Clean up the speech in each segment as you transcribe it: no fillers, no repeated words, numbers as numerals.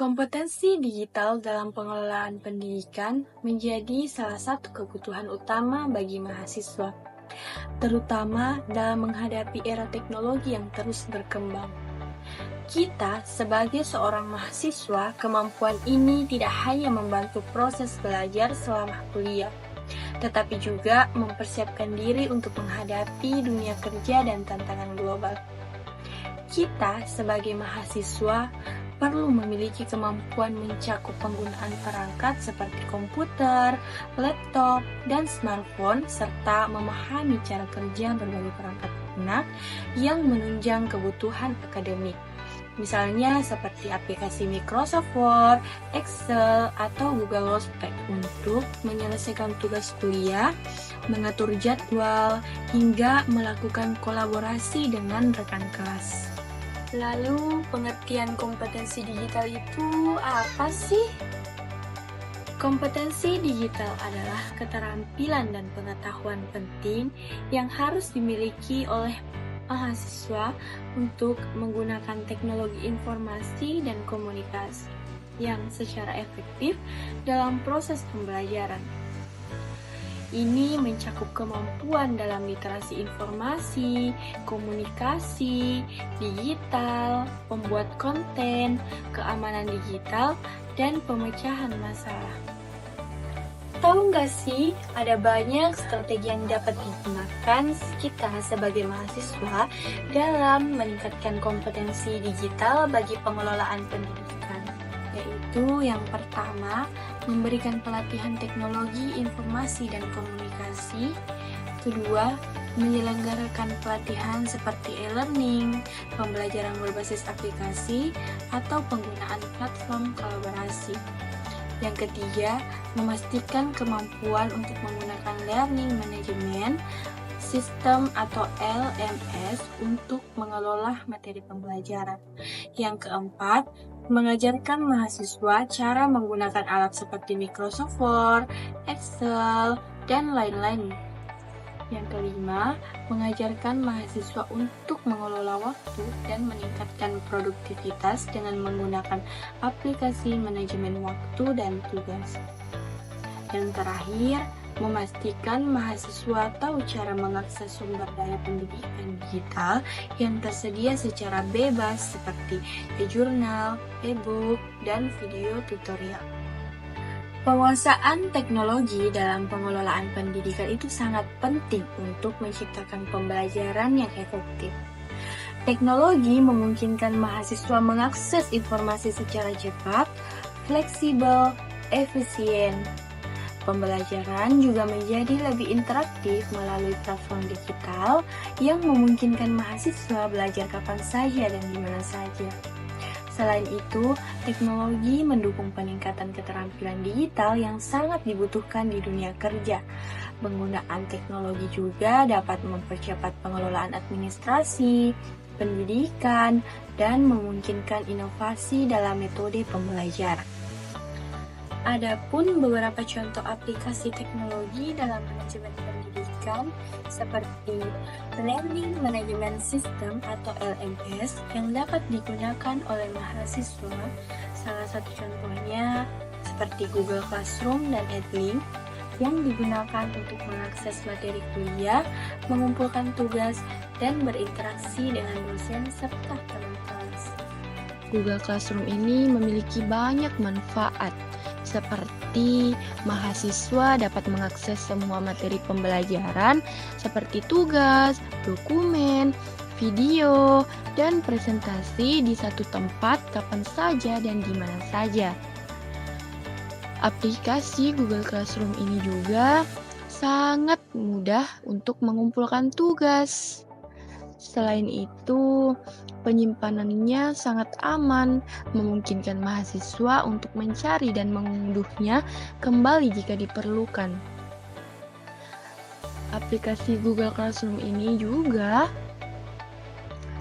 Kompetensi digital dalam pengelolaan pendidikan menjadi salah satu kebutuhan utama bagi mahasiswa, terutama dalam menghadapi era teknologi yang terus berkembang. Kita, sebagai seorang mahasiswa, kemampuan ini tidak hanya membantu proses belajar selama kuliah, tetapi juga mempersiapkan diri untuk menghadapi dunia kerja dan tantangan global. Kita, sebagai mahasiswa, perlu memiliki kemampuan mencakup penggunaan perangkat seperti komputer, laptop, dan smartphone, serta memahami cara kerja berbagai perangkat lunak yang menunjang kebutuhan akademik. Misalnya seperti aplikasi Microsoft Word, Excel, atau Google Workspace untuk menyelesaikan tugas kuliah, mengatur jadwal, hingga melakukan kolaborasi dengan rekan kelas. Lalu, pengertian kompetensi digital itu apa sih? Kompetensi digital adalah keterampilan dan pengetahuan penting yang harus dimiliki oleh mahasiswa untuk menggunakan teknologi informasi dan komunikasi yang secara efektif dalam proses pembelajaran. Ini mencakup kemampuan dalam literasi informasi, komunikasi, digital, pembuat konten, keamanan digital, dan pemecahan masalah. Tahu nggak sih, ada banyak strategi yang dapat digunakan kita sebagai mahasiswa dalam meningkatkan kompetensi digital bagi pengelolaan pendidikan. Yaitu yang pertama, memberikan pelatihan teknologi informasi dan komunikasi. Kedua, menyelenggarakan pelatihan seperti e-learning, pembelajaran berbasis aplikasi, atau penggunaan platform kolaborasi. Yang ketiga, memastikan kemampuan untuk menggunakan learning management system atau LMS untuk mengelola materi pembelajaran. Yang keempat, mengajarkan mahasiswa cara menggunakan alat seperti Microsoft Word, Excel, dan lain-lain. Yang kelima, mengajarkan mahasiswa untuk mengelola waktu dan meningkatkan produktivitas dengan menggunakan aplikasi manajemen waktu dan tugas. Yang terakhir, memastikan mahasiswa tahu cara mengakses sumber daya pendidikan digital yang tersedia secara bebas seperti e-jurnal, e-book, dan video tutorial. Penguasaan teknologi dalam pengelolaan pendidikan itu sangat penting untuk menciptakan pembelajaran yang efektif. Teknologi memungkinkan mahasiswa mengakses informasi secara cepat, fleksibel, efisien. Pembelajaran juga menjadi lebih interaktif melalui platform digital yang memungkinkan mahasiswa belajar kapan saja dan di mana saja. Selain itu, teknologi mendukung peningkatan keterampilan digital yang sangat dibutuhkan di dunia kerja. Penggunaan teknologi juga dapat mempercepat pengelolaan administrasi, pendidikan, dan memungkinkan inovasi dalam metode pembelajaran. Adapun beberapa contoh aplikasi teknologi dalam manajemen pendidikan seperti Learning Management System atau LMS yang dapat digunakan oleh mahasiswa. Salah satu contohnya seperti Google Classroom dan Edlink yang digunakan untuk mengakses materi kuliah, mengumpulkan tugas, dan berinteraksi dengan dosen serta teman kelas. Google Classroom ini memiliki banyak manfaat, seperti mahasiswa dapat mengakses semua materi pembelajaran seperti tugas, dokumen, video, dan presentasi di satu tempat kapan saja dan di mana saja. Aplikasi Google Classroom ini juga sangat mudah untuk mengumpulkan tugas. Selain itu, penyimpanannya sangat aman, memungkinkan mahasiswa untuk mencari dan mengunduhnya kembali jika diperlukan. Aplikasi Google Classroom ini juga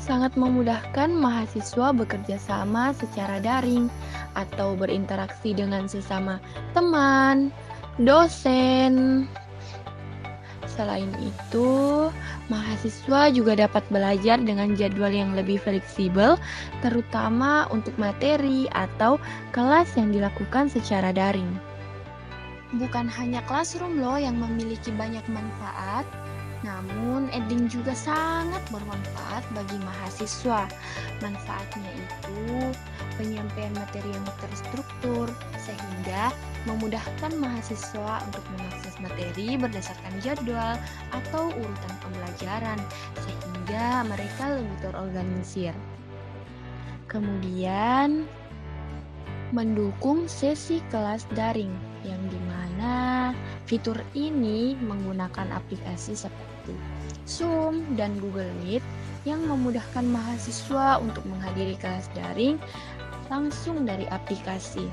sangat memudahkan mahasiswa bekerja sama secara daring atau berinteraksi dengan sesama teman, dosen, Selain itu, mahasiswa juga dapat belajar dengan jadwal yang lebih fleksibel, terutama untuk materi atau kelas yang dilakukan secara daring. Bukan hanya classroom loh yang memiliki banyak manfaat, namun Eding juga sangat bermanfaat bagi mahasiswa. Manfaatnya itu penyampaian materi yang terstruktur, sehingga memudahkan mahasiswa untuk mengakses materi berdasarkan jadwal atau urutan pembelajaran, sehingga mereka lebih terorganisir. Kemudian, mendukung sesi kelas daring, yang dimana fitur ini menggunakan aplikasi seperti Zoom dan Google Meet yang memudahkan mahasiswa untuk menghadiri kelas daring langsung dari aplikasi.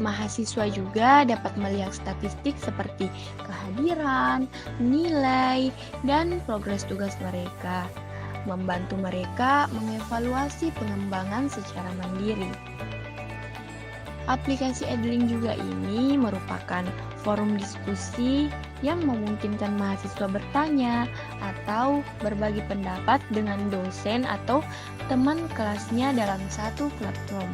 Mahasiswa juga dapat melihat statistik seperti kehadiran, nilai, dan progres tugas mereka, membantu mereka mengevaluasi pengembangan secara mandiri. Aplikasi Edling juga ini merupakan forum diskusi yang memungkinkan mahasiswa bertanya atau berbagi pendapat dengan dosen atau teman kelasnya dalam satu platform.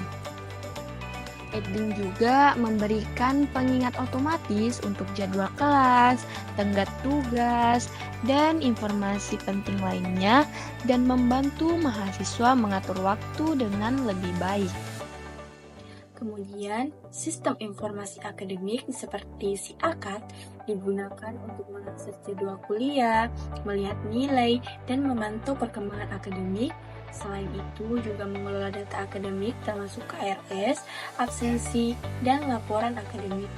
Edling juga memberikan pengingat otomatis untuk jadwal kelas, tenggat tugas, dan informasi penting lainnya, dan membantu mahasiswa mengatur waktu dengan lebih baik. Kemudian, sistem informasi akademik seperti SIAKAD digunakan untuk mengakses jadwal kuliah, melihat nilai, dan memantau perkembangan akademik. Selain itu, juga mengelola data akademik termasuk KRS, absensi, dan laporan akademik.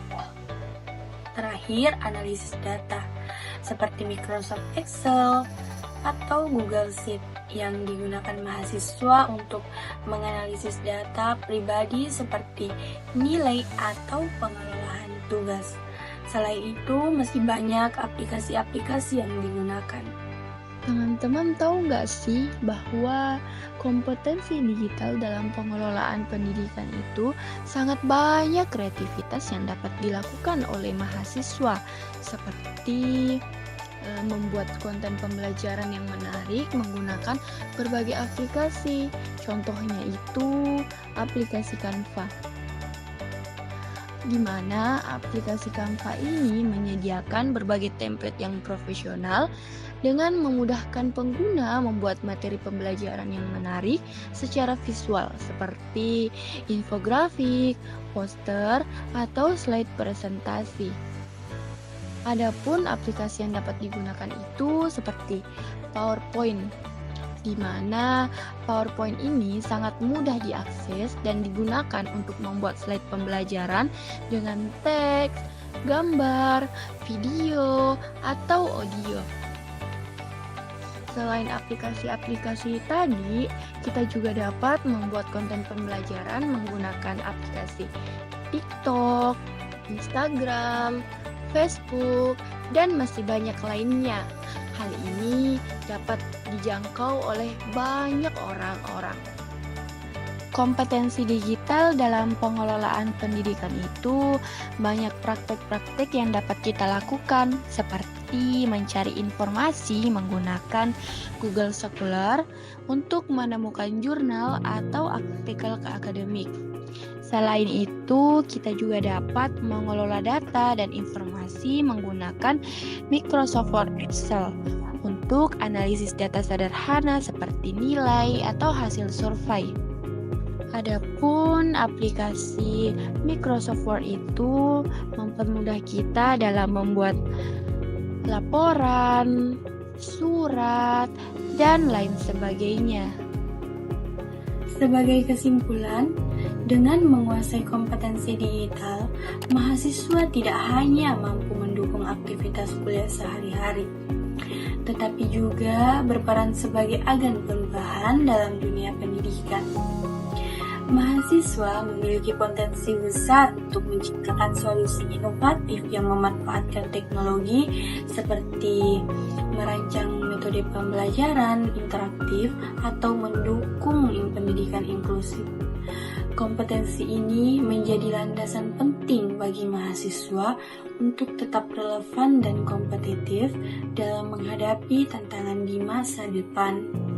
Terakhir, analisis data seperti Microsoft Excel atau Google Sheet yang digunakan mahasiswa untuk menganalisis data pribadi seperti nilai atau pengelolaan tugas. Selain itu, masih banyak aplikasi-aplikasi yang digunakan. Teman-teman tahu nggak sih bahwa kompetensi digital dalam pengelolaan pendidikan itu sangat banyak kreativitas yang dapat dilakukan oleh mahasiswa, seperti membuat konten pembelajaran yang menarik menggunakan berbagai aplikasi. Contohnya itu aplikasi Canva, di mana aplikasi Canva ini menyediakan berbagai template yang profesional dengan memudahkan pengguna membuat materi pembelajaran yang menarik secara visual seperti infografik, poster, atau slide presentasi. Adapun aplikasi yang dapat digunakan itu seperti PowerPoint, di mana PowerPoint ini sangat mudah diakses dan digunakan untuk membuat slide pembelajaran dengan teks, gambar, video, atau audio. Selain aplikasi-aplikasi tadi, kita juga dapat membuat konten pembelajaran menggunakan aplikasi TikTok, Instagram, Facebook, dan masih banyak lainnya. Hal ini dapat dijangkau oleh banyak orang-orang. Kompetensi digital dalam pengelolaan pendidikan itu banyak praktek-praktek yang dapat kita lakukan, seperti mencari informasi menggunakan Google Scholar untuk menemukan jurnal atau artikel akademik. Selain itu, kita juga dapat mengelola data dan informasi menggunakan Microsoft Excel untuk analisis data sederhana seperti nilai atau hasil survei. Adapun aplikasi Microsoft Word itu mempermudah kita dalam membuat laporan, surat, dan lain sebagainya. Sebagai kesimpulan, dengan menguasai kompetensi digital, mahasiswa tidak hanya mampu mendukung aktivitas kuliah sehari-hari, tetapi juga berperan sebagai agen perubahan dalam dunia pendidikan. Mahasiswa memiliki potensi besar untuk menciptakan solusi inovatif yang memanfaatkan teknologi seperti merancang metode pembelajaran interaktif atau mendukung pendidikan inklusif. Kompetensi ini menjadi landasan penting penting bagi mahasiswa untuk tetap relevan dan kompetitif dalam menghadapi tantangan di masa depan.